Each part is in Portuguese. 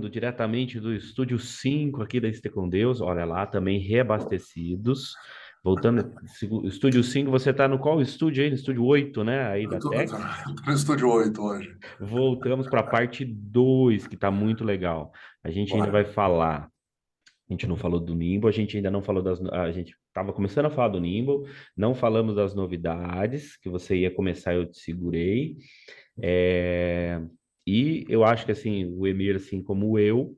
falando diretamente do Estúdio 5 aqui da Este com Deus. Olha lá, também reabastecidos. Voltando, Estúdio 5, você está no qual estúdio aí? No Estúdio 8, né? Aí Eu da tô, eu tô- Tex. eu tô no estúdio 8 hoje. Voltamos para a parte 2, que está muito legal. A gente ainda vai Bora. falar. A gente não falou do Nimble, a gente ainda não falou das. A gente estava começando a falar do Nimble, não falamos das novidades, que você ia começar, eu te segurei. É, E eu acho que assim, o Emir, assim como eu,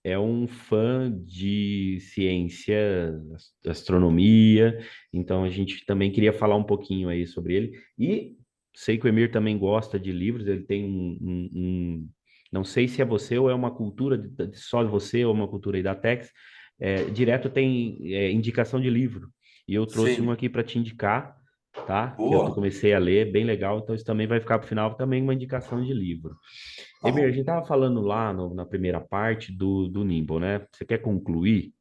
é um fã de ciência, astronomia, então a gente também queria falar um pouquinho aí sobre ele. E sei que o Emir também gosta de livros, ele tem não sei se é você ou é uma cultura só de você ou uma cultura aí da Tex, direto tem indicação de livro. E eu trouxe um Sim. aqui para te indicar, tá? Que eu Boa. comecei a ler, bem legal, então isso também vai ficar para o final também uma indicação de livro. Tá Emir, a bom. gente estava falando lá na primeira parte do Nimble, né? Você quer concluir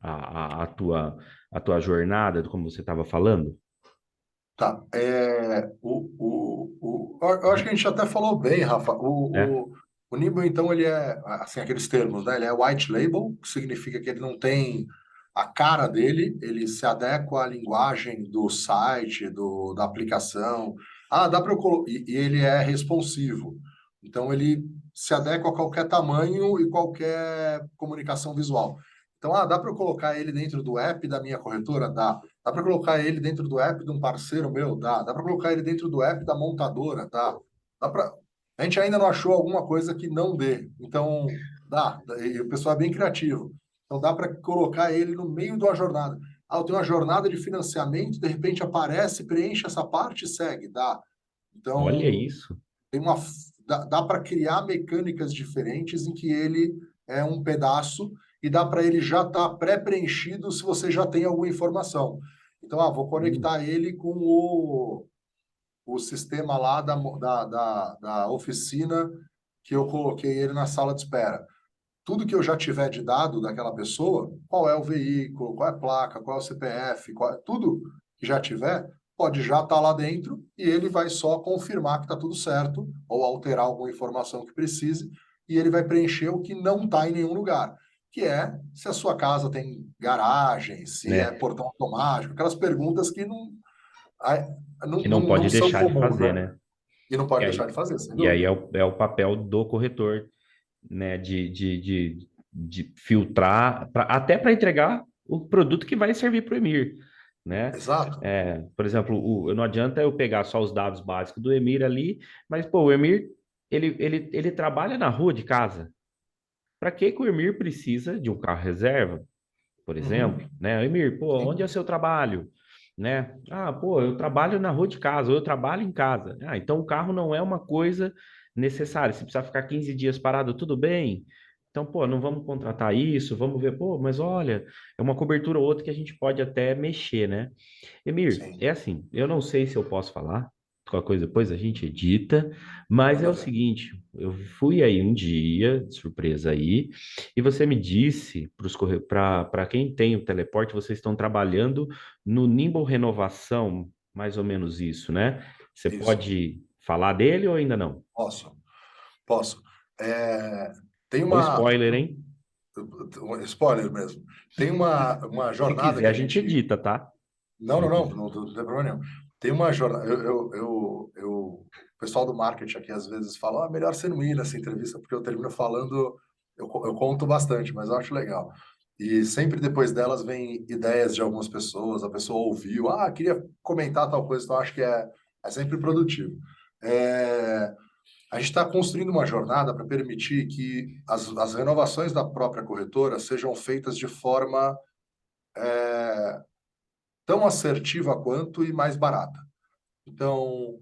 a tua jornada, como você estava falando? Tá. Eu acho que a gente até falou bem, Rafa. É? O Nimble, então, ele é, assim, aqueles termos, né? Ele é white label, que significa que ele não tem a cara dele, ele se adequa à linguagem do site, da aplicação. Ah, dá para eu colocar. E ele é responsivo. Então, ele se adequa a qualquer tamanho e qualquer comunicação visual. Então, dá para eu colocar ele dentro do app da minha corretora? Dá. Dá para colocar ele dentro do app de um parceiro meu? Dá. Dá para colocar ele dentro do app da montadora? Dá. Dá para. A gente ainda não achou alguma coisa que não dê. Então, dá. E o pessoal é bem criativo. Então, dá para colocar ele no meio de uma jornada. Ah, eu tenho uma jornada de financiamento, de repente aparece, preenche essa parte e segue. Dá. Olha Então, isso. tem uma, dá para criar mecânicas diferentes em que ele é um pedaço e dá para ele já estar pré-preenchido se você já tem alguma informação. Então, vou Hum. conectar ele com o sistema lá da oficina que eu coloquei ele na sala de espera. Tudo que eu já tiver de dado daquela pessoa, qual é o veículo, qual é a placa, qual é o CPF, tudo que já tiver, pode já estar lá dentro e ele vai só confirmar que está tudo certo ou alterar alguma informação que precise e ele vai preencher o que não está em nenhum lugar, que é se a sua casa tem garagem, se é Né? portão automático, aquelas perguntas que Que não não pode são deixar de comuns, fazer, né? né? E não E pode deixar aí, de fazer, sem e aí dúvida. é o papel do corretor, né? De filtrar, até para entregar o produto que vai servir para o Emir, né? Exato. Por exemplo, não adianta eu pegar só os dados básicos do Emir ali, mas, pô, o Emir, ele trabalha na rua de casa. Para que o Emir precisa de um carro reserva, por exemplo, Uhum. né? Emir, pô, onde é o Sim. seu trabalho? Né? Ah, pô, eu trabalho na rua de casa, ou eu trabalho em casa. Ah, então o carro não é uma coisa necessária. Se precisar ficar 15 dias parado, tudo bem. Então, pô, não vamos contratar isso, vamos ver, pô, mas olha, é uma cobertura ou outra que a gente pode até mexer, né? Emir, Sim. é assim, eu não sei se eu posso falar, qualquer coisa depois a gente edita, mas é Manda o ver. seguinte, eu fui aí um dia, de surpresa aí, e você me disse para quem tem o teleporte, vocês estão trabalhando no Nimble Renovação, mais ou menos isso, né? Você Isso. pode falar dele ou ainda não? Posso. Posso. É, tem Ou uma. spoiler, hein? Um spoiler mesmo. Tem uma Se jornada quiser, que a a gente gente. edita, tá? Não, Se não, não não, quiser. não tem problema nenhum. Tem uma jornada. O pessoal do marketing aqui às vezes fala: melhor você não ir nessa entrevista, porque eu termino falando. Eu conto bastante, mas eu acho legal. E sempre depois delas vem ideias de algumas pessoas, a pessoa ouviu, queria comentar tal coisa, então acho que é sempre produtivo. É, A gente está construindo uma jornada para permitir que as renovações da própria corretora sejam feitas de forma tão assertiva quanto e mais barata. Então,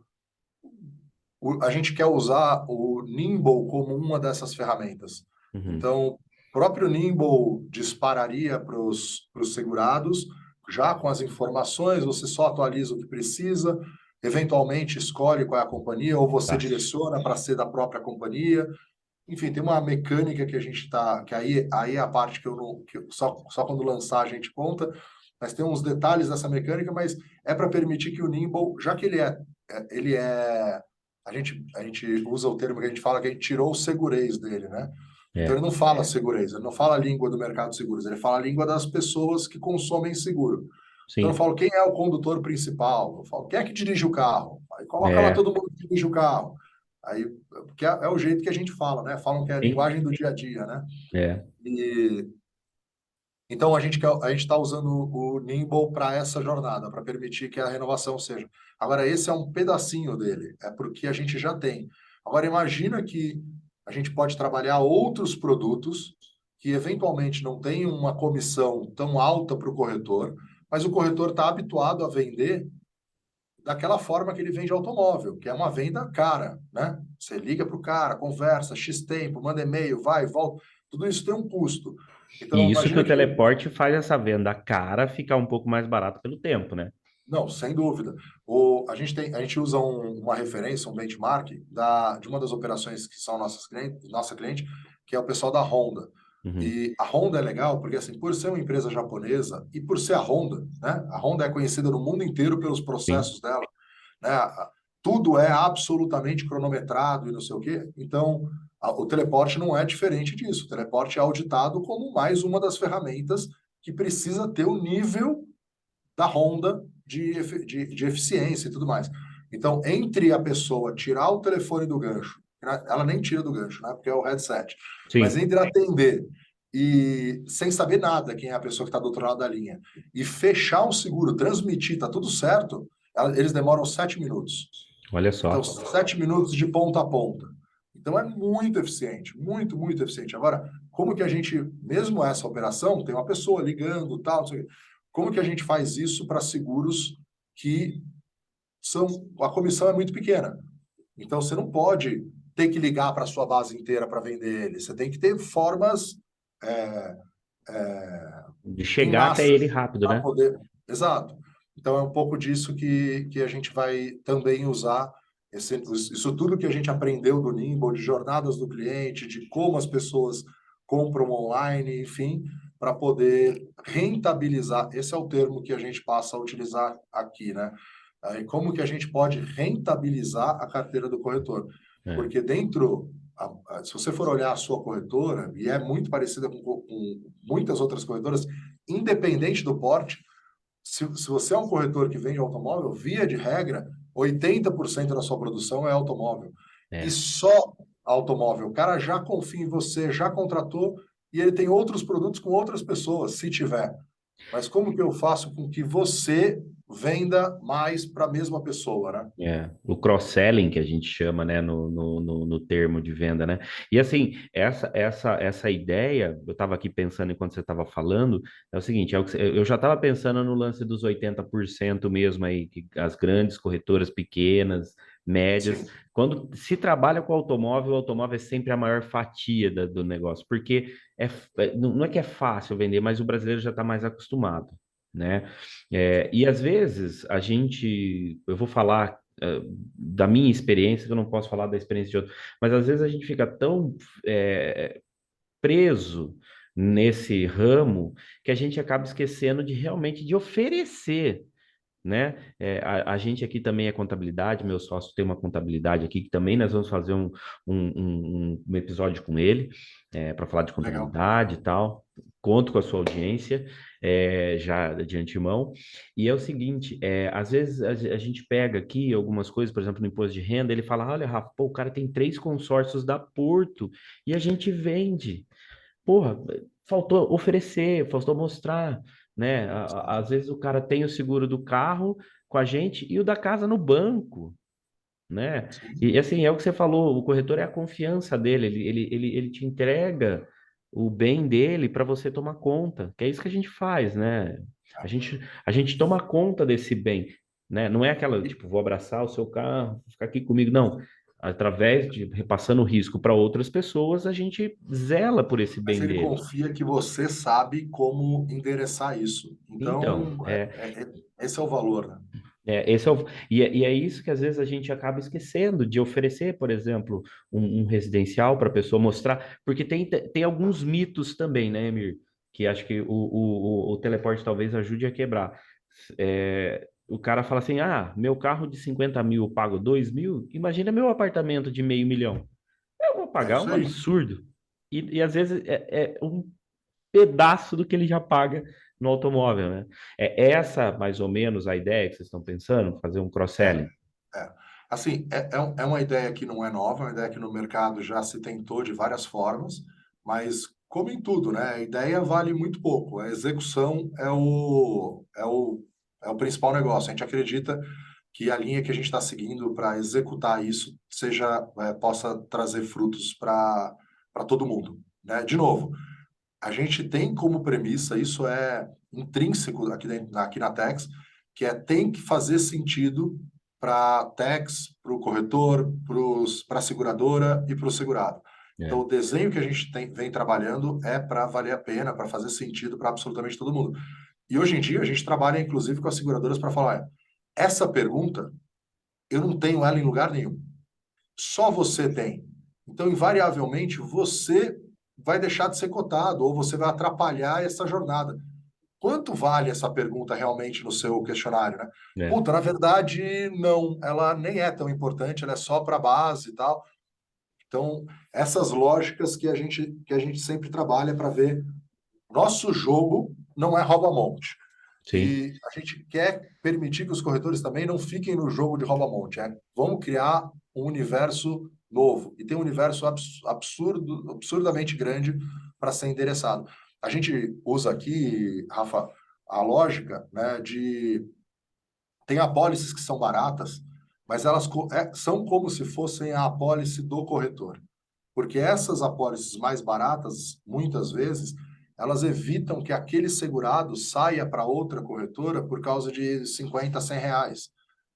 a gente quer usar o Nimble como uma dessas ferramentas. Uhum. Então, o próprio Nimble dispararia para os segurados, já com as informações, você só atualiza o que precisa, eventualmente escolhe qual é a companhia, ou você Fantástico. direciona para ser da própria companhia. Enfim, tem uma mecânica que a gente está, que aí é a parte que eu não, só quando lançar a gente conta, mas tem uns detalhes dessa mecânica, mas é para permitir que o Nimble, já que ele é, a gente usa o termo que a gente fala que a gente tirou o segurez dele, né? Então É, ele não fala segurança, ele não fala a língua do mercado de seguros, ele fala a língua das pessoas que consomem seguro. Então eu sim. falo quem é o condutor principal, eu falo quem é que dirige o carro, aí coloca lá É, todo mundo que dirige o carro. Aí, porque é o jeito que a gente fala, né? Falam que é a sim. linguagem do dia a dia, né? É. E então a gente está usando o Nimble para essa jornada, para permitir que a renovação seja. Agora, esse é um pedacinho dele, é porque a gente já tem. Agora, imagina que a gente pode trabalhar outros produtos que eventualmente não têm uma comissão tão alta para o corretor, mas o corretor está habituado a vender daquela forma que ele vende automóvel, que é uma venda cara, né? Você liga para o cara, conversa, X tempo, manda e-mail, vai, volta. Tudo isso tem um custo. Então, E isso que imagina o que teleporte faz essa venda cara ficar um pouco mais barata pelo tempo, né? não, sem dúvida. A gente usa uma referência, um benchmark de uma das operações que são nossa cliente, que é o pessoal da Honda. Uhum, E a Honda é legal porque, assim, por ser uma empresa japonesa e por ser a Honda, né? A Honda é conhecida no mundo inteiro pelos sim. processos dela, né? Tudo é absolutamente cronometrado e não sei o quê. Então, o teleporte não é diferente disso. O teleporte é auditado como mais uma das ferramentas que precisa ter o nível da Honda de eficiência e tudo mais. Então, entre a pessoa tirar o telefone do gancho, ela nem tira do gancho, né? Porque é o headset, mas Sim. entre atender e sem saber nada quem é a pessoa que está do outro lado da linha e fechar um seguro, transmitir, tá tudo certo, eles demoram 7 minutos. Olha Então, só. 7 minutos de ponta a ponta. Então, é muito eficiente, muito, muito eficiente. Agora, como que a gente, mesmo essa operação, tem uma pessoa ligando, tal, não sei o quê. Como que a gente faz isso para seguros que a comissão é muito pequena? Então, você não pode ter que ligar para a sua base inteira para vender ele. Você tem que ter formas é, De em chegar até massa ele rápido, para né? poder. Exato. Então é um pouco disso que a gente vai também usar isso tudo que a gente aprendeu do Nimble, de jornadas do cliente, de como as pessoas compram online, enfim, para poder rentabilizar. Esse é o termo que a gente passa a utilizar aqui, né? Aí, como que a gente pode rentabilizar a carteira do corretor? É. Porque se você for olhar a sua corretora, e é muito parecida com muitas outras corretoras, independente do porte, se você é um corretor que vende automóvel, via de regra, 80% da sua produção é automóvel. E É. só automóvel. O cara já confia em você, já contratou, e ele tem outros produtos com outras pessoas, se tiver. Mas como que eu faço com que você venda mais para a mesma pessoa, né? É, o cross-selling que a gente chama, né, no termo de venda, né? E assim, essa ideia, eu estava aqui pensando enquanto você estava falando, é o seguinte, eu já estava pensando no lance dos 80% mesmo aí, que as grandes corretoras pequenas, médias, Sim. quando se trabalha com automóvel, o automóvel é sempre a maior fatia do negócio, porque não é que é fácil vender, mas o brasileiro já está mais acostumado, né? E às vezes eu vou falar da minha experiência, que eu não posso falar da experiência de outro, mas às vezes a gente fica tão preso nesse ramo que a gente acaba esquecendo de realmente de oferecer, né? A gente aqui também é contabilidade, meu sócio tem uma contabilidade aqui que também nós vamos fazer um episódio com ele para falar de Legal. contabilidade e tal. Conto com a sua audiência já de antemão. E é o seguinte, às vezes a gente pega aqui algumas coisas, por exemplo, no imposto de renda, ele fala, olha, Rafa, pô, o cara tem 3 consórcios da Porto e a gente vende. Porra, faltou oferecer, faltou mostrar, né? Às vezes o cara tem o seguro do carro com a gente e o da casa no banco, né? Sim. E assim, é o que você falou, o corretor é a confiança dele, ele te entrega o bem dele para você tomar conta, que é isso que a gente faz, né? A gente, a gente toma conta desse bem, né? Não é aquela, tipo, vou abraçar o seu carro, ficar aqui comigo, não. Através de repassando o risco para outras pessoas, a gente zela por esse Mas bem ele dele. confia que você sabe como endereçar isso. Então, Então, esse é o valor, né? esse é e é isso que às vezes a gente acaba esquecendo de oferecer, por exemplo, um residencial para a pessoa mostrar, porque tem alguns mitos também, né, Emir? Que acho que o teleporte talvez ajude a quebrar. O cara fala assim: ah, meu carro de 50 mil eu pago 2 mil, imagina meu apartamento de meio milhão. Eu vou É pagar isso um aí. absurdo. e às vezes é um pedaço do que ele já paga no automóvel, né? É essa mais ou menos a ideia que vocês estão pensando, fazer um É, cross-selling? é. Assim, é uma ideia que não é nova, é uma ideia que no mercado já se tentou de várias formas, mas como em tudo, né? A ideia vale muito pouco, a execução é o principal negócio. A gente acredita que a linha que a gente está seguindo para executar isso possa trazer frutos para todo mundo, né? De novo, a gente tem como premissa, isso é intrínseco aqui na Tex, que tem que fazer sentido para a Tex, para o corretor, para a seguradora e para o segurado. Então, É. o desenho que a gente vem trabalhando é para valer a pena, para fazer sentido para absolutamente todo mundo. E hoje em dia, a gente trabalha, inclusive, com as seguradoras para falar: essa pergunta, eu não tenho ela em lugar nenhum. Só você tem. Então, invariavelmente, você vai deixar de ser cotado ou você vai atrapalhar essa jornada. Quanto vale essa pergunta realmente no seu questionário, né? É. Puta, na verdade, não. Ela nem é tão importante, ela é só para base e tal. Então, essas lógicas que a gente sempre trabalha para ver. Nosso jogo não é rouba-monte. Sim. E a gente quer permitir que os corretores também não fiquem no jogo de rouba-monte. Vamos criar um universo novo. E tem um universo absurdamente grande para ser endereçado. A gente usa aqui, Rafa, a lógica, né, de... Tem apólices que são baratas, mas elas são como se fossem a apólice do corretor. Porque essas apólices mais baratas, muitas vezes, elas evitam que aquele segurado saia para outra corretora por causa de 50, 100 reais.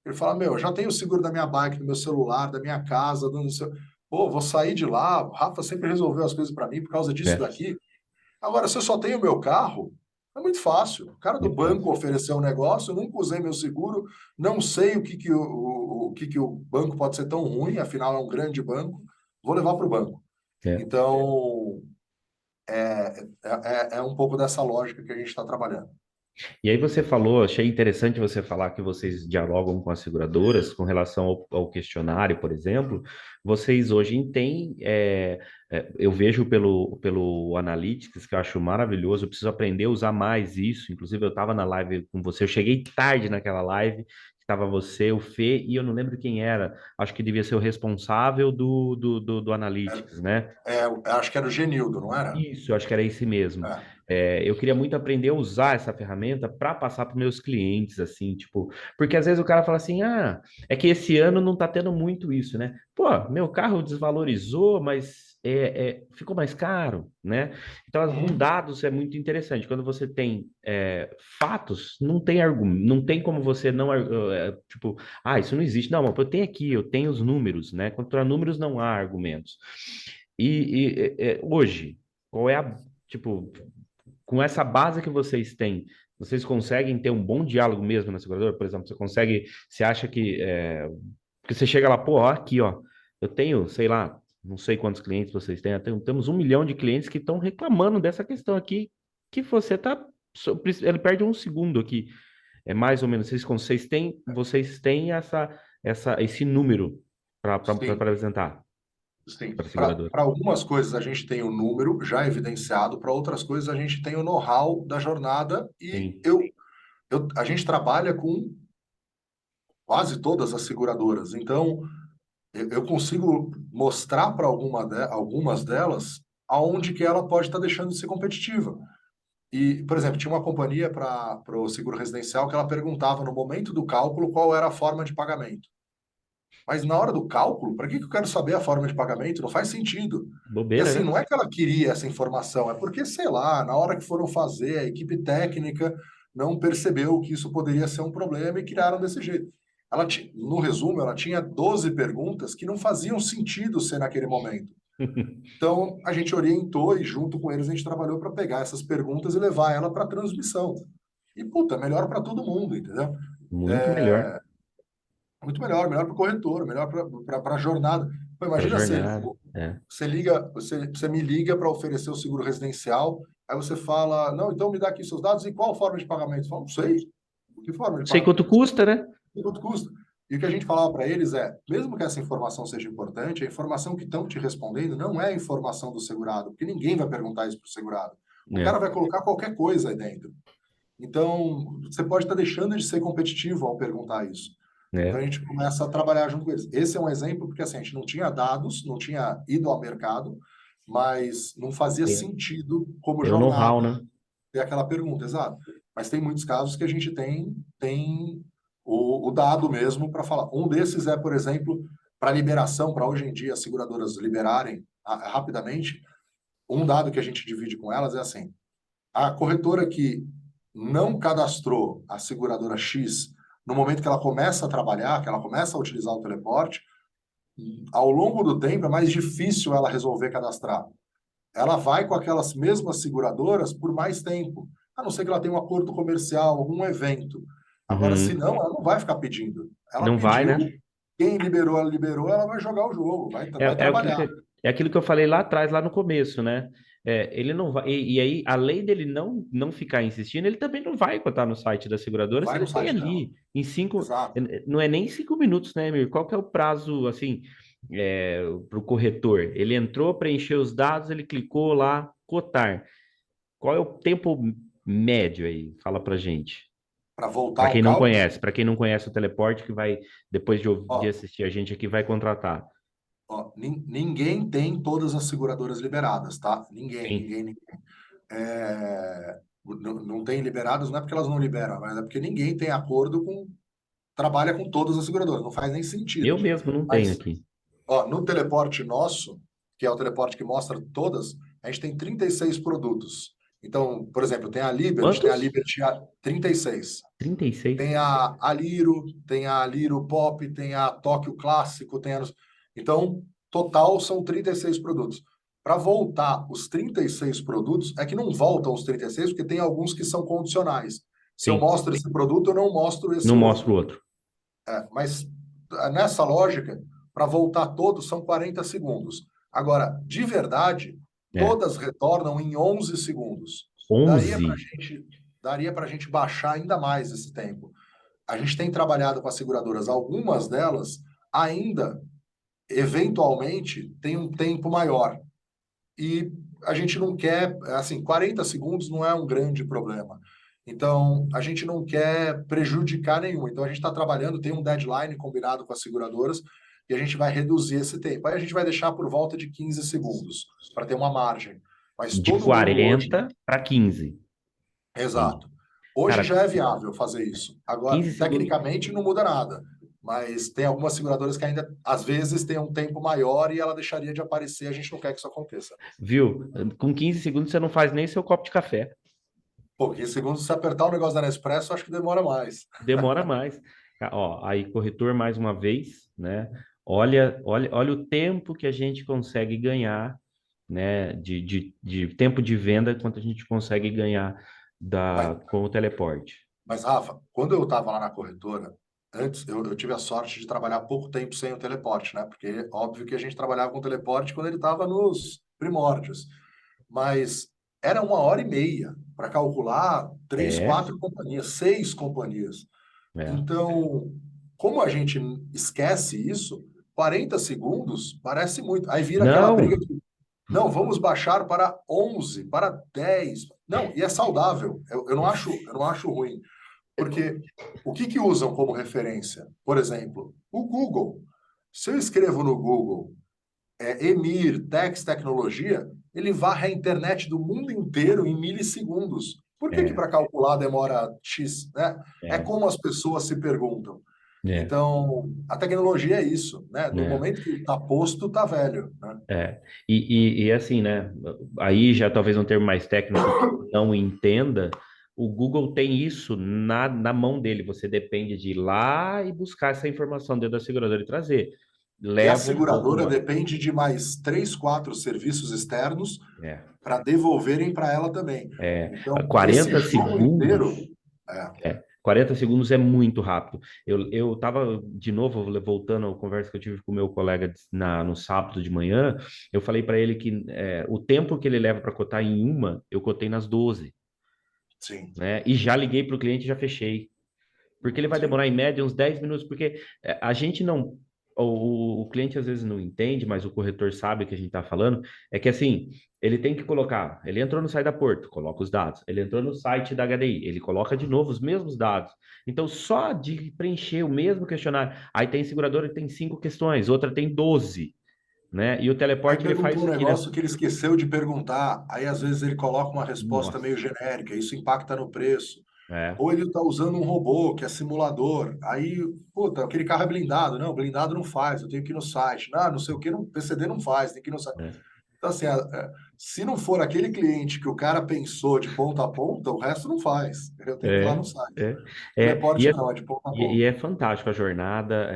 Ele fala, meu, eu já tenho o seguro da minha bike, do meu celular, da minha casa, do seu... Pô, vou sair de lá, o Rafa sempre resolveu as coisas para mim por causa disso É. daqui. Agora, se eu só tenho o meu carro, é muito fácil. O cara do Muito fácil. banco ofereceu um negócio, eu nunca usei meu seguro, não sei o que que o banco pode ser tão ruim, afinal é um grande banco, vou levar para o banco. É. Então, é um pouco dessa lógica que a gente está trabalhando. E aí você falou, achei interessante você falar que vocês dialogam com as seguradoras com relação ao questionário, por exemplo. Vocês hoje têm, eu vejo pelo Analytics, que eu acho maravilhoso, eu preciso aprender a usar mais isso. Inclusive, eu estava na live com você, eu cheguei tarde naquela live, estava você, o Fê, e eu não lembro quem era. Acho que devia ser o responsável do Analytics, né? Eu acho que era o Genildo, não era? Isso, eu acho que era esse mesmo. É. Eu queria muito aprender a usar essa ferramenta para passar para meus clientes, assim, tipo, porque às vezes o cara fala assim, é que esse ano não tá tendo muito isso, né? Pô, meu carro desvalorizou, mas ficou mais caro, né? Então, com Uhum. dados é muito interessante. Quando você tem fatos, não tem argumento, não tem como você não, tipo, isso não existe. Não, mas eu tenho aqui, eu tenho os números, né? Contra números não há argumentos. Hoje, qual é a, tipo, com essa base que vocês têm, vocês conseguem ter um bom diálogo mesmo na seguradora? Por exemplo, você acha que você chega lá, pô, ó, aqui, ó, eu tenho, sei lá, não sei quantos clientes vocês têm, temos 1 milhão de clientes que estão reclamando dessa questão aqui, que você tá, ele perde um segundo aqui, é mais ou menos, vocês têm esse número para Sim, apresentar sim. para a Para seguradora. algumas coisas a gente tem o número já evidenciado, para outras coisas a gente tem o know-how da jornada e Sim. a gente trabalha com quase todas as seguradoras. Então, eu consigo mostrar para algumas delas aonde que ela pode estar deixando de ser competitiva. E, por exemplo, tinha uma companhia para o seguro residencial que ela perguntava no momento do cálculo qual era a forma de pagamento. Mas na hora do cálculo, para que eu quero saber a forma de pagamento? Não faz sentido. E Bobeira, assim, né? não é que ela queria essa informação, é porque, sei lá, na hora que foram fazer, a equipe técnica não percebeu que isso poderia ser um problema e criaram desse jeito. No resumo, ela tinha 12 perguntas que não faziam sentido ser naquele momento. Então, a gente orientou e, junto com eles, a gente trabalhou para pegar essas perguntas e levar ela para a transmissão. E, puta, melhor para todo mundo, entendeu? Muito melhor Muito melhor, melhor para o corretor, melhor para a jornada. Pô, para a imagina jornada. É. você me liga para oferecer o seguro residencial, aí você fala, não, então me dá aqui seus dados e qual forma de pagamento? Eu falo, não sei. Que forma de Sei quanto pagamento? custa, né? Quanto custa? E o que a gente falava para eles é, mesmo que essa informação seja importante, a informação que estão te respondendo não é a informação do segurado, porque ninguém vai perguntar isso para o segurado. O É, cara vai colocar qualquer coisa aí dentro. Então, você pode estar deixando de ser competitivo ao perguntar isso. Então, a é. gente começa a trabalhar junto com eles. Esse é um exemplo, porque assim, a gente não tinha dados, não tinha ido ao mercado, mas não fazia Tem, sentido como tem o jornada know-how, né? ter aquela pergunta, exato. Mas tem muitos casos que a gente tem o dado mesmo para falar. Um desses é, por exemplo, para liberação, para hoje em dia as seguradoras liberarem rapidamente, um dado que a gente divide com elas é assim: a corretora que não cadastrou a seguradora X no momento que ela começa a trabalhar, que ela começa a utilizar o teleporte, ao longo do tempo é mais difícil ela resolver cadastrar. Ela vai com aquelas mesmas seguradoras por mais tempo, a não ser que ela tenha um acordo comercial, algum evento. Agora, se Uhum. não, ela não vai ficar pedindo. Ela Não vai, pediu, né? quem liberou, ela liberou, ela vai jogar o jogo, vai É aquilo trabalhar. é aquilo que eu falei lá atrás, lá no começo, né? Ele não vai, e aí, além dele não ficar insistindo, ele também não vai botar no site da Não seguradora se vai no ele tem site dela. ali em cinco, Exato. não é nem 5 minutos, né, Emir? Qual que é o prazo, assim, para o corretor? Ele entrou, preencheu os dados, ele clicou lá, cotar. Qual é o tempo médio aí? Fala pra gente. Para voltar Para ao quem não cálculo, conhece, para quem não conhece o teleporte, que vai, depois de ó, assistir a gente aqui, vai contratar. ninguém tem todas as seguradoras liberadas, tá? Sim. Ninguém. Não tem liberadas, não é porque elas não liberam, mas é porque ninguém tem acordo com, trabalha com todas as seguradoras, não faz nem Eu sentido. mesmo não tenho Mas, aqui. ó, no teleporte nosso, que é o teleporte que mostra todas, a gente tem 36 produtos. Então, por exemplo, tem a Quantos? Liberty 36. 36. Tem a Aliro, tem a Aliro Pop, tem a Tóquio Clássico, tem a... Então, total são 36 produtos. Para voltar os 36 produtos, é que não voltam os 36, porque tem alguns que são condicionais. Se eu Sim. mostro esse produto, eu não mostro Não esse mostro o outro. outro. Mas nessa lógica, para voltar todos, são 40 segundos. Agora, de verdade, É. todas retornam em 11 segundos. Daria para 11. gente, daria para gente baixar ainda mais esse tempo. A gente tem trabalhado com as seguradoras, algumas delas ainda, eventualmente, têm um tempo maior. E a gente não quer, assim, 40 segundos não é um grande problema. Então, a gente não quer prejudicar nenhum. Então, a gente está trabalhando, tem um deadline combinado com as seguradoras e a gente vai reduzir esse tempo. Aí a gente vai deixar por volta de 15 segundos, para ter uma margem. Mas De todo mundo hoje, 40 para 15. Sim. exato. Hoje Cara, já é viável fazer isso. Agora, 15 segundos. tecnicamente, não muda nada. Mas tem algumas seguradoras que ainda, às vezes, têm um tempo maior e ela deixaria de aparecer. A gente não quer que isso aconteça. Viu? Com 15 segundos você não faz nem seu copo de café. Pô, 15 segundos, se apertar o negócio da Nespresso, acho que demora mais. Demora mais. Ó, aí, corretor, mais uma vez, né? Olha o tempo que a gente consegue ganhar, né? De tempo de venda, quanto a gente consegue ganhar Mas, com o teleporte. mas, Rafa, quando eu estava lá na corretora, antes eu tive a sorte de trabalhar pouco tempo sem o teleporte, né? Porque óbvio que a gente trabalhava com o teleporte quando ele estava nos primórdios. Mas era 1 hora e meia para calcular três, É, quatro companhias, 6 companhias. é. Então, como a gente esquece isso, 40 segundos parece muito. Aí vira aquela briga Não, de, não, vamos baixar para 11, para 10. Não, e é saudável. Eu não acho ruim. Porque o que usam como referência? Por exemplo, o Google. Se eu escrevo no Google Emir, Tex Tecnologia, ele varre a internet do mundo inteiro em milissegundos. Por que é, para calcular demora X, né? É é, como as pessoas se perguntam. é, Então, a tecnologia é isso, né? No é. momento que está posto, está velho, né? É, e assim, né? Aí já talvez um termo mais técnico que não entenda, o Google tem isso na mão dele. Você depende de ir lá e buscar essa informação dentro da seguradora e trazer. E a Leva um pouco seguradora mais. depende de mais 3, 4 serviços externos É, para devolverem para ela também. é, Então, esse 40 jogo segundos. inteiro, é, 40 segundos é muito rápido. Eu tava, de novo, voltando à conversa que eu tive com o meu colega no sábado de manhã, eu falei para ele que o tempo que ele leva para cotar em uma, eu cotei nas 12, sim. né? E já liguei para o cliente e já fechei. porque ele vai sim. demorar em média uns 10 minutos, porque a gente não. O cliente às vezes não entende, mas o corretor sabe o que a gente está falando. É que assim, ele tem que colocar. Ele entrou no site da Porto, coloca os dados. Ele entrou no site da HDI, ele coloca de novo os mesmos dados. Então, só de preencher o mesmo questionário. Aí tem seguradora que tem 5 questões, outra tem 12, né? E o Aí teleporte ele perguntou um faz. negócio que ele esqueceu de perguntar, aí às vezes ele coloca uma resposta Nossa, meio genérica, isso impacta no preço. é, Ou ele está usando um robô, que é simulador. Aí, puta, aquele carro é blindado. Não, blindado não faz, eu tenho que ir no site. Não, não sei o que, não, PCD não faz, tem que ir no site. é, Então, assim, se não for aquele cliente que o cara pensou de ponta a ponta, o resto não faz. Eu tenho que ir lá é, no site. é, e Teleporte é, não, é de ponta a e ponta. é fantástico a jornada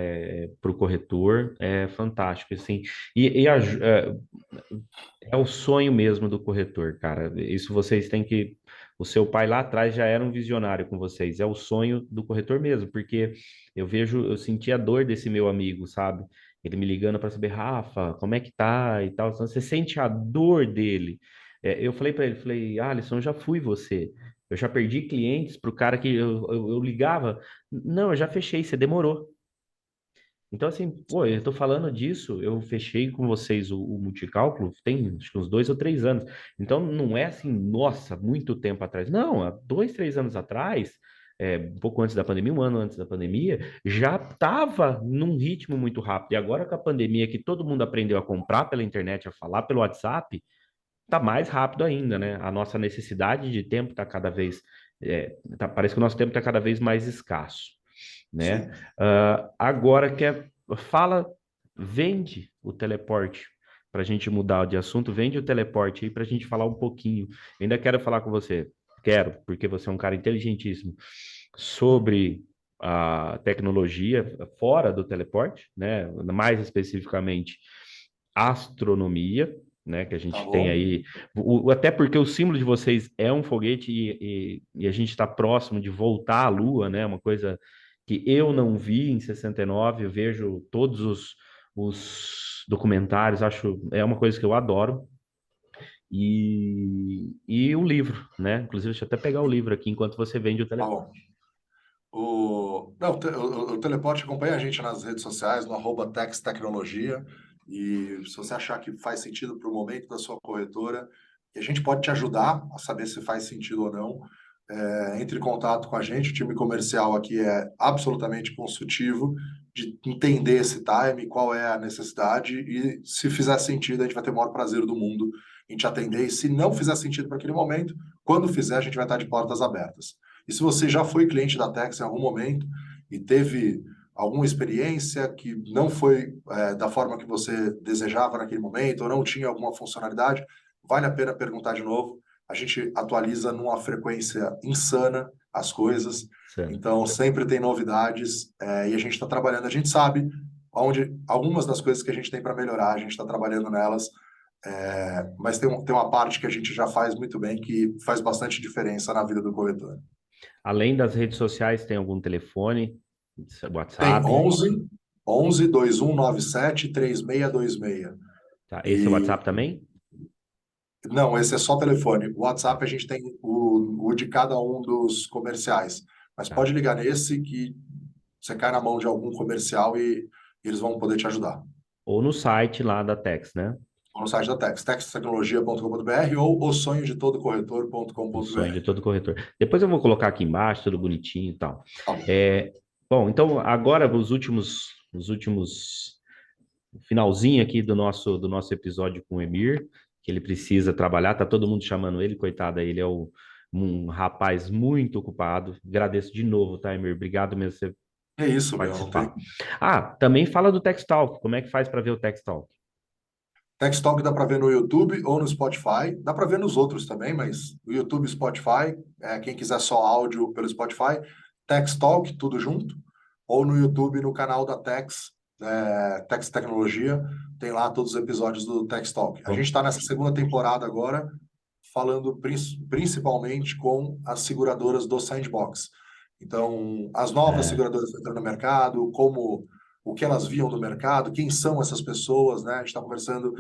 para o corretor, é fantástico, assim. É o sonho mesmo do corretor, cara. Isso vocês têm que. O seu pai lá atrás já era um visionário com vocês. É o sonho do corretor mesmo, porque eu senti a dor desse meu amigo, sabe? Ele me ligando para saber, Rafa, como é que tá e tal. Então, você sente a dor dele. Eu falei para ele, falei, Alisson, eu já fui você. Eu já perdi clientes pro cara que eu ligava. Não, eu já fechei, você demorou. Então, assim, pô, eu tô falando disso, eu fechei com vocês o multicálculo tem acho que uns 2 ou 3 anos. Então, não é assim, nossa, muito tempo atrás. Não, há 2, 3 anos atrás, um pouco antes da pandemia, um ano antes da pandemia, já estava num ritmo muito rápido. E agora com a pandemia, que todo mundo aprendeu a comprar pela internet, a falar pelo WhatsApp, tá mais rápido ainda, né? A nossa necessidade de tempo está cada vez, parece que o nosso tempo está cada vez mais escasso, né? Sim. Agora fala, vende o teleporte para a gente mudar de assunto, vende o teleporte aí para a gente falar um pouquinho. Eu ainda quero falar com você, quero, porque você é um cara inteligentíssimo Hum, sobre a tecnologia fora do teleporte, né? Mais especificamente astronomia, né? Que a tá gente tem bom. aí, até porque o símbolo de vocês é um foguete e a gente está próximo de voltar à Lua, né? Uma coisa que eu não vi em 69, eu vejo todos os documentários, acho, é uma coisa que eu adoro. E o livro, né? Inclusive, deixa eu até pegar o livro aqui enquanto você vende o Tá telefone. bom. Não, o Teleporte acompanha a gente nas redes sociais, no @Tex Tecnologia. E se você achar que faz sentido para o momento da sua corretora, e a gente pode te ajudar a saber se faz sentido ou não, entre em contato com a gente. O time comercial aqui é absolutamente consultivo de entender esse time, qual é a necessidade, e se fizer sentido, a gente vai ter o maior prazer do mundo em te atender. E se não fizer sentido para aquele momento, quando fizer, a gente vai estar de portas abertas. E se você já foi cliente da Tex em algum momento e teve alguma experiência que não foi da forma que você desejava naquele momento, ou não tinha alguma funcionalidade, vale a pena perguntar de novo. A gente atualiza numa frequência insana as coisas, Sana. então sempre tem novidades e a gente está trabalhando. A gente sabe onde algumas das coisas que a gente tem para melhorar, a gente está trabalhando nelas, mas tem uma parte que a gente já faz muito bem que faz bastante diferença na vida do corretor. Além das redes sociais, tem algum telefone, Tem WhatsApp? 11 2197 3626. Tá? Esse é o E WhatsApp também? não, esse é só telefone. O WhatsApp a gente tem o de cada um dos comerciais. Mas Tá. pode ligar nesse que você cai na mão de algum comercial e eles vão poder te ajudar. Ou no site lá da Tex, né? Ou no site da Tex, textecnologia.com.br ou o sonho de todo O sonho de corretor.com.br. todo corretor. Depois eu vou colocar aqui embaixo, tudo bonitinho e tal. Tá bom. É, bom, então agora os últimos finalzinho aqui do nosso episódio com o Emir, que ele precisa trabalhar, tá todo mundo chamando ele, coitado, ele é um rapaz muito ocupado. Agradeço de novo, tá, Emir? Obrigado mesmo por você É isso, meu. Não tem. participar. Ah, também fala do Textalk. Como é que faz para ver o Textalk? Tex Talk dá para ver no YouTube ou no Spotify. Dá para ver nos outros também, mas no YouTube, Spotify, quem quiser só áudio pelo Spotify, Tex Talk, tudo junto, ou no YouTube, no canal da Tex, Tex Tecnologia, tem lá todos os episódios do Tex Talk. A gente Bom, está nessa segunda temporada agora, falando principalmente com as seguradoras do Sandbox. Então, as novas é, seguradoras que estão entrando no mercado, como o que elas viam do mercado, quem são essas pessoas, né? A gente está conversando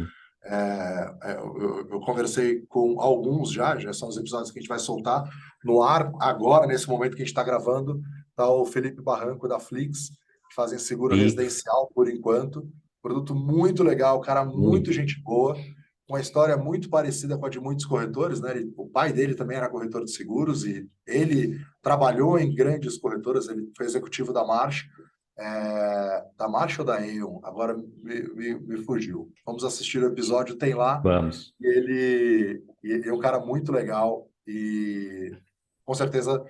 eu conversei com alguns já são os episódios que a gente vai soltar no ar agora, nesse momento que a gente está gravando. Tá o Felipe Barranco da Flix, que fazem seguro Pix, residencial por enquanto. Produto muito legal, cara, muito muito. gente boa, uma história muito parecida com a de muitos corretores, né? O pai dele também era corretor de seguros e ele trabalhou em grandes corretoras, ele foi executivo da Marsh, da Marsh ou da Aon? Agora me fugiu. Vamos assistir o episódio, tem lá, Vamos. e ele é um cara muito legal e com certeza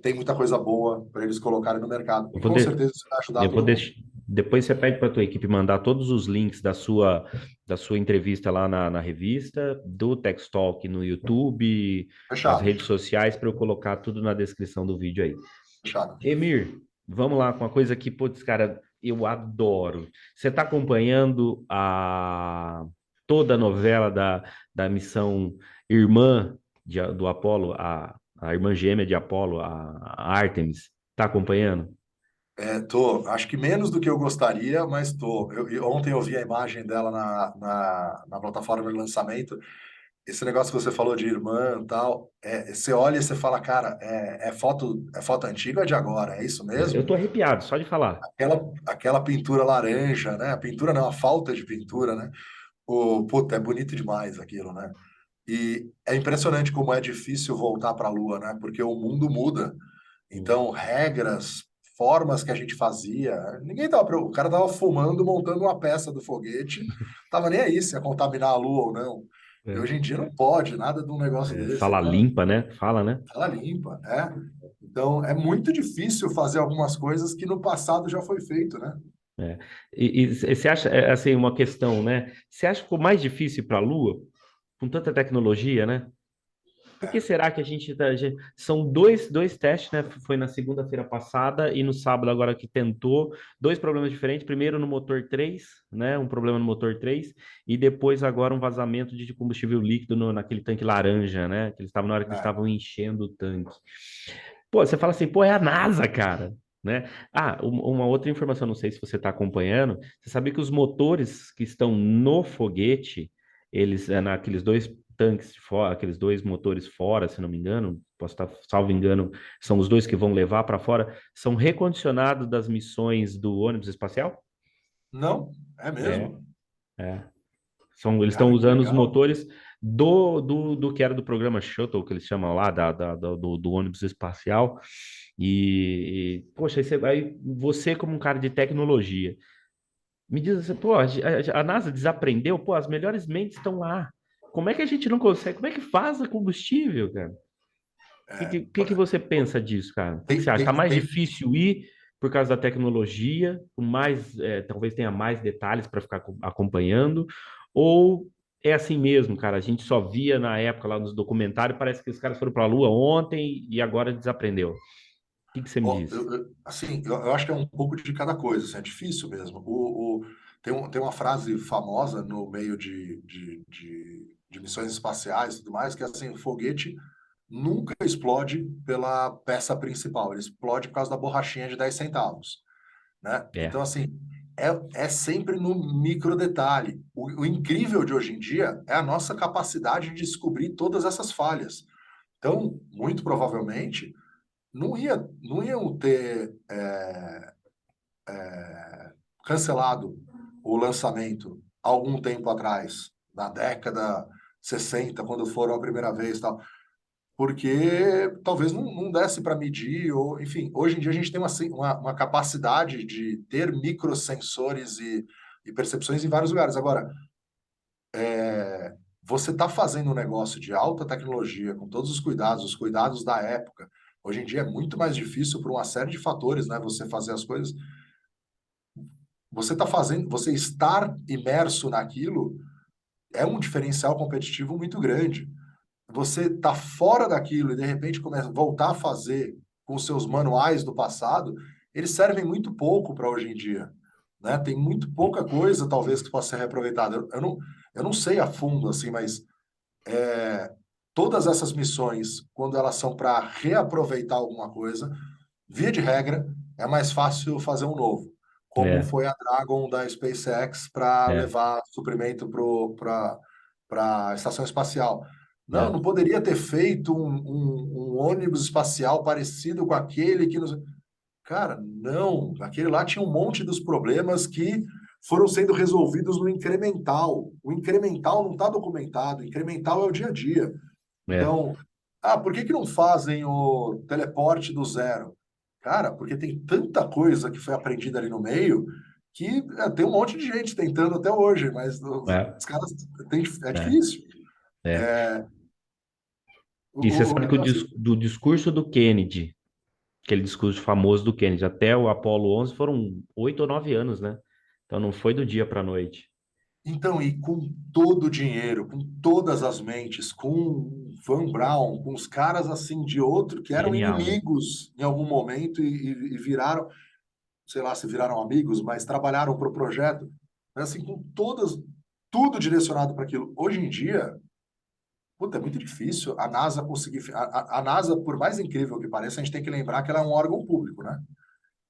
tem muita coisa boa para eles colocarem no mercado. Eu E vou, com de- certeza isso vai ajudar eu vou todo mundo. deixar. Depois você pede para a tua equipe mandar todos os links da sua entrevista lá na revista, do Tex Talk no YouTube, as Fechado, redes sociais, para eu colocar tudo na descrição do vídeo aí. fechado. Emir, vamos lá com uma coisa que, putz, cara, eu adoro. Você está acompanhando toda a novela da missão irmã do Apolo, a irmã gêmea de Apolo, a Artemis? Está acompanhando? Acho que menos do que eu gostaria, mas tô. Ontem eu vi a imagem dela na plataforma de lançamento. Esse negócio que você falou de irmã e tal, você olha e você fala, cara, é foto antiga ou de agora? É isso Eu mesmo? tô arrepiado só de falar. Aquela pintura laranja, né? A pintura não, a falta de pintura, né? Puta, é bonito demais aquilo, né? E é impressionante como é difícil voltar para a Lua, né? Porque o mundo muda. Então, regras, formas que a gente fazia, ninguém tava, o cara tava fumando, montando uma peça do foguete, tava nem aí se ia contaminar a Lua ou não. E É, hoje em dia não pode nada de um negócio desse, sala né? limpa, né? Fala, né? Ela limpa, né? Então, é muito difícil fazer algumas coisas que no passado já foi feito, né? É. E você acha, assim, uma questão, né? Você acha que ficou mais difícil para a Lua, com tanta tecnologia, né? Por que será que a gente tá, são dois testes, né? Foi na segunda-feira passada e no sábado agora que tentou, dois problemas diferentes. Primeiro no motor 3, né? Um problema no motor 3 e depois agora um vazamento de combustível líquido naquele tanque laranja, né? Que eles estavam na hora que eles É. estavam enchendo o tanque. Pô, você fala assim, pô, é a NASA, cara. Né? Uma outra informação, não sei se você está acompanhando. Você sabia que os motores que estão no foguete, eles, naqueles dois tanques de fora, aqueles dois motores fora, se não me engano, posso estar, salvo engano, são os dois que vão levar para fora, são recondicionados das missões do ônibus espacial? Não, é É, mesmo. é. Eles estão Cara, que usando os legal. motores do que era do programa Shuttle, que eles chamam lá, do ônibus espacial. Poxa, aí você como um cara de tecnologia, me diz assim, pô, a NASA desaprendeu, pô, as melhores mentes estão lá. Como é que a gente não consegue? Como é que faz a combustível, cara? O que, É, que, que que você pensa disso, cara? O que você tem, acha? Tá tem, mais tem, difícil ir por causa da tecnologia, talvez tenha mais detalhes para ficar acompanhando, ou é assim mesmo, cara? A gente só via na época lá nos documentários, parece que os caras foram para a Lua ontem e agora desaprendeu. O que que você me Ó, diz? assim, eu acho que é um pouco de cada coisa, assim, é difícil mesmo. Tem uma frase famosa no meio de missões espaciais e tudo mais, que é assim, o foguete nunca explode pela peça principal, ele explode por causa da borrachinha de 10 centavos, né? Então, É, assim, é sempre no micro detalhe. O incrível de hoje em dia é a nossa capacidade de descobrir todas essas falhas. Então, muito provavelmente não iam ter cancelado o lançamento algum tempo atrás, na década 60, quando foram a primeira vez, tal, porque talvez não desse para medir, ou enfim, hoje em dia a gente tem uma capacidade de ter microsensores e percepções em vários lugares. Agora, você está fazendo um negócio de alta tecnologia, com todos os cuidados da época. Hoje em dia é muito mais difícil por uma série de fatores, né? Você fazer as coisas. Você estar imerso naquilo é um diferencial competitivo muito grande. Você tá fora daquilo e de repente começa a voltar a fazer com os seus manuais do passado, eles servem muito pouco para hoje em dia, né? Tem muito pouca coisa talvez que possa ser reaproveitada. Eu não sei a fundo assim, mas todas essas missões, quando elas são para reaproveitar alguma coisa, via de regra, é mais fácil fazer um novo, como é, foi a Dragon da SpaceX para é. levar suprimento para a estação espacial. Não, É, não poderia ter feito um ônibus espacial parecido com aquele que nos... Cara, não. Aquele lá tinha um monte dos problemas que foram sendo resolvidos no incremental. O incremental não está documentado. O incremental é o dia a dia. é, Então, por que que não fazem o teleporte do zero? Cara, porque tem tanta coisa que foi aprendida ali no meio que tem um monte de gente tentando até hoje, mas é, os caras é é, difícil. é. E você sabe que Então, assim, do discurso do Kennedy, aquele discurso famoso do Kennedy, até o Apollo 11 foram 8 ou 9 anos, né? Então não foi do dia para a noite. então, e com todo o dinheiro, com todas as mentes, com Van Braun, com os caras assim de outro que eram Genial, né? inimigos em algum momento e viraram, sei lá se viraram amigos, mas trabalharam para o projeto, mas, assim, com todas, tudo direcionado para aquilo. Hoje em dia, puta, é muito difícil a NASA conseguir. A NASA, por mais incrível que pareça, a gente tem que lembrar que ela é um órgão público, né?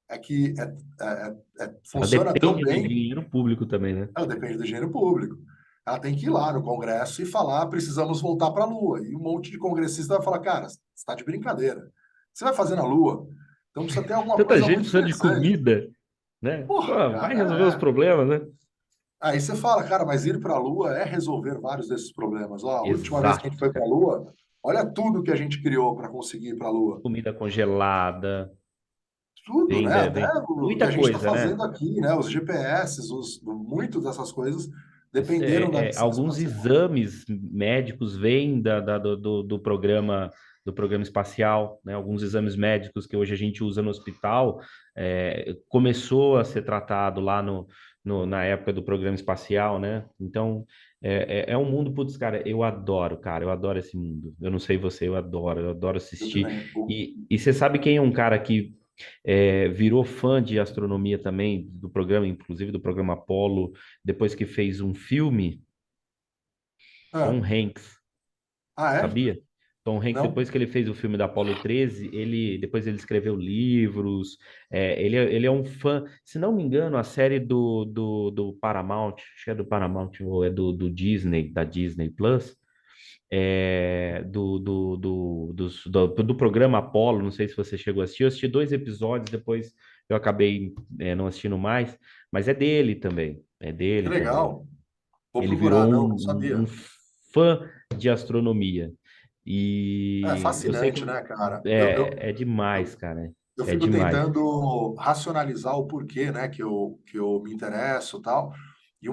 É que Ela funciona tão depende do bem, dinheiro público também, né? ela depende do dinheiro público. Ela tem que ir lá no Congresso e falar: precisamos voltar para a Lua. E um monte de congressista vai falar: cara, você está de brincadeira. Você vai fazer na Lua? Então precisa ter alguma Tanta coisa gente muito precisando de interessante. comida, né? Pô, Porra, vai cara, resolver os problemas, né? Aí você fala, cara, mas ir para a Lua é resolver vários desses problemas. Ó, a última vez que a gente Exato, foi para a cara. Lua, olha tudo que a gente criou para conseguir ir para a Lua. Comida congelada, Tudo, vem, né? Até vem o que muita a gente está coisa, né? fazendo aqui, né? Os GPS, muitas dessas coisas dependeram da missão Alguns espacial. exames médicos vêm do programa espacial, né? Alguns exames médicos que hoje a gente usa no hospital, começou a ser tratado lá na época do programa espacial, né? Então, é um mundo, putz, cara, eu adoro esse mundo. Eu não sei você, eu adoro Eu assistir. também. E você sabe quem é um cara que virou fã de astronomia também, do programa, inclusive do programa Apollo, depois que fez um filme, Ah, Tom Hanks, é? sabia? Tom Hanks, Não? depois que ele fez o filme da Apollo 13, depois ele escreveu livros, ele é um fã, se não me engano, a série do Paramount, acho que é do Paramount ou é do Disney, da Disney Plus, do programa Apollo, não sei se você chegou a assistir, eu assisti 2 episódios, depois eu acabei não assistindo mais, mas é dele também, é Que dele também. legal. Vou Ele virou procurar, não, um, não um sabia. fã de astronomia. É E eu sei que fascinante, né, cara? é demais, cara. Eu É fico demais. tentando racionalizar o porquê, né, que eu me interesso e tal. E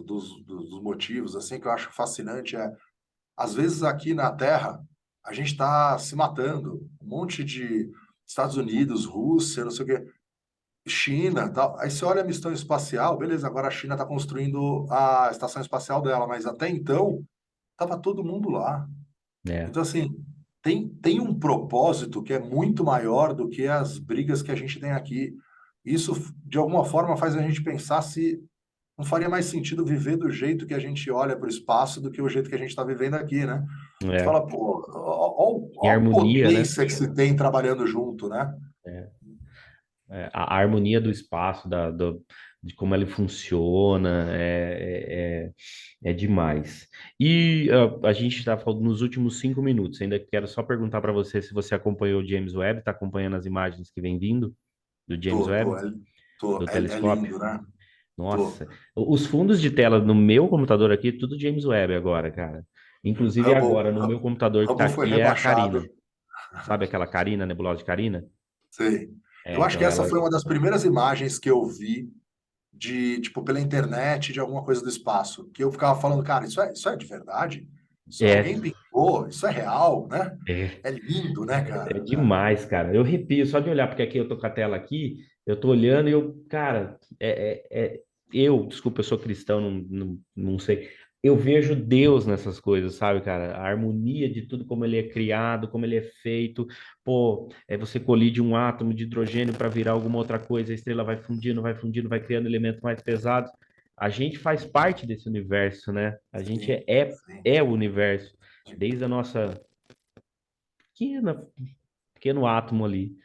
dos motivos, assim, que eu acho fascinante é, às vezes aqui na Terra, a gente está se matando. Um monte de Estados Unidos, Rússia, não sei o quê, China, tal. Aí você olha a missão espacial, beleza, agora a China está construindo a estação espacial dela, mas até então, estava todo mundo lá. É, Então, assim, tem um propósito que é muito maior do que as brigas que a gente tem aqui. Isso, de alguma forma, faz a gente pensar se não faria mais sentido viver do jeito que a gente olha para o espaço do que o jeito que a gente está vivendo aqui, né? Você é. fala, pô, Em ó a harmonia, né? potência que se tem trabalhando junto, né? É, a harmonia do espaço, de como ele funciona, é demais. E a gente está falando nos últimos 5 minutos. Ainda quero só perguntar para você se você acompanhou o James Webb, está acompanhando as imagens que vem vindo do James Tô, tô, Webb, é, tô, do é telescópio. lindo, né? Tô. Nossa, os fundos de tela no meu computador aqui, tudo James Webb agora, cara. Inclusive Hubble, agora, no meu computador que está Hubble foi aqui é a rebaixado. Carina. Sabe aquela Carina, nebulosa de Carina? Sei. Eu acho que Então essa ela foi uma das primeiras imagens que eu vi de, tipo, pela internet, de alguma coisa do espaço, que eu ficava falando, cara, isso é de verdade? Isso é, alguém pintou? Isso é real, né? é, É lindo, né, é cara? demais, cara. Eu arrepio só de olhar, porque aqui eu tô com a tela aqui, eu tô olhando e cara, desculpa, eu sou cristão, não sei. Eu vejo Deus nessas coisas, sabe, cara? A harmonia de tudo, como ele é criado, como ele é feito. Pô, você colide um átomo de hidrogênio para virar alguma outra coisa, a estrela vai fundindo, vai criando elementos mais pesados. A gente faz parte desse universo, né? A gente Sim, sim. é o universo, desde a nossa pequena, pequeno átomo ali.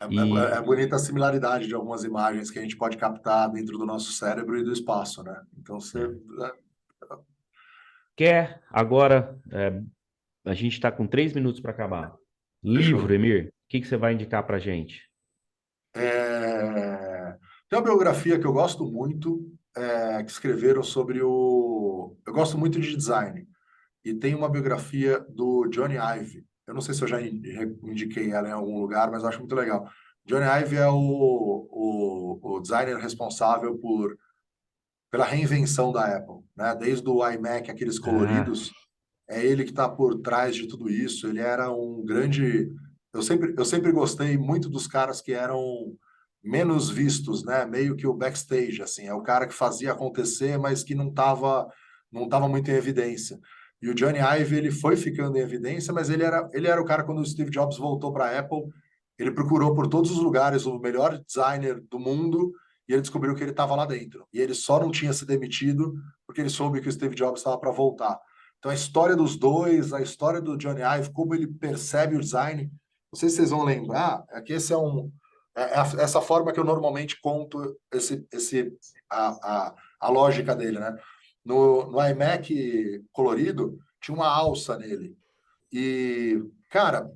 É bonita a similaridade de algumas imagens que a gente pode captar dentro do nosso cérebro e do espaço, né? Então, você, É. quer agora, a gente está com 3 minutos para acabar. Livro, Fechou. Emir, o que que você vai indicar para gente? Tem uma biografia que eu gosto muito, que escreveram sobre o. Eu gosto muito de design. E tem uma biografia do Johnny Ive. Eu não sei se eu já indiquei ela em algum lugar, mas eu acho muito legal. Johnny Ive é o designer responsável pela reinvenção da Apple, né? Desde o iMac, aqueles Ah, coloridos, é ele que está por trás de tudo isso. Ele era um grande. Eu sempre gostei muito dos caras que eram menos vistos, né? Meio que o backstage, assim, é o cara que fazia acontecer, mas que não tava muito em evidência. E o Johnny Ive, ele foi ficando em evidência, mas ele era o cara quando o Steve Jobs voltou para a Apple, ele procurou por todos os lugares o melhor designer do mundo e ele descobriu que ele estava lá dentro. E ele só não tinha se demitido porque ele soube que o Steve Jobs estava para voltar. Então, a história dos dois, a história do Johnny Ive, como ele percebe o design, não sei se vocês vão lembrar, é que essa forma que eu normalmente conto a lógica dele, né? No iMac colorido, tinha uma alça nele. E, cara,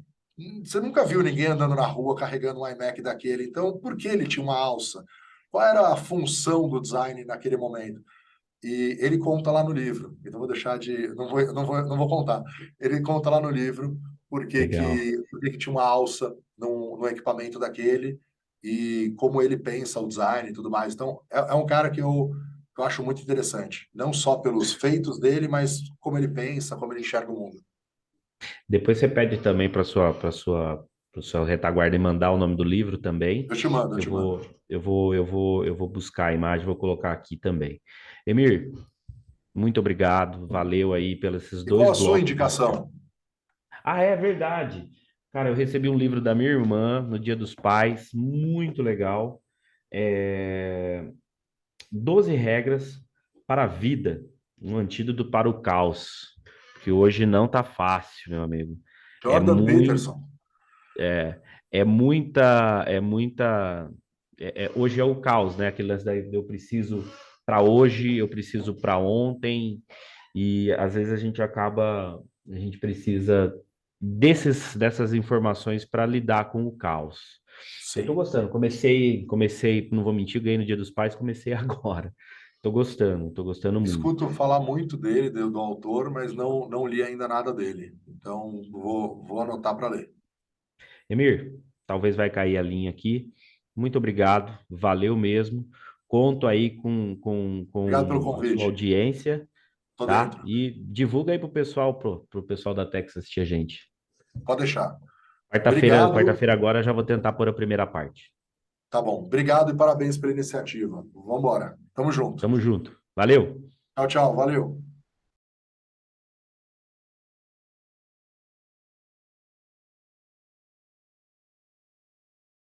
você nunca viu ninguém andando na rua carregando um iMac daquele. Então, por que ele tinha uma alça? Qual era a função do design naquele momento? E ele conta lá no livro. Então vou deixar de, não vou contar. Ele conta lá no livro legal. por que que tinha uma alça no equipamento daquele e como ele pensa o design e tudo mais. Então é um cara que eu acho muito interessante, não só pelos feitos dele, mas como ele pensa, como ele enxerga o mundo. Depois você pede também para sua retaguarda e mandar o nome do livro também. Eu te mando, eu Eu te mando. vou, eu vou buscar a imagem, vou colocar aqui também. Emir, muito obrigado, valeu aí pelos esses E qual dois a sua blocos. indicação? Ah, é verdade. Cara, eu recebi um livro da minha irmã no Dia dos Pais, muito legal. É... 12 regras para a vida, um antídoto para o caos, que hoje não tá fácil, meu amigo. É Jordan muito, Peterson. é muita. Hoje é o caos, né? Aquele lance eu preciso para hoje, eu preciso para ontem, e às vezes a gente precisa dessas informações para lidar com o caos. Eu tô Sim. gostando. Comecei, não vou mentir, ganhei no Dia dos Pais, comecei agora. Tô gostando muito. Escuto falar muito dele, do autor, mas não li ainda nada dele. Então, vou anotar para ler. Emir, talvez vai cair a linha aqui. Muito obrigado, valeu mesmo. Conto aí Obrigado pelo com a sua convite. audiência, Tô tá? dentro. E divulga aí pro pessoal da Texas assistir a gente. Pode deixar. Obrigado. Quarta-feira agora já vou tentar pôr a primeira parte. Tá bom. Obrigado e parabéns pela iniciativa. Vamos embora. Tamo junto. Tamo junto. Valeu! Tchau, tchau. Valeu.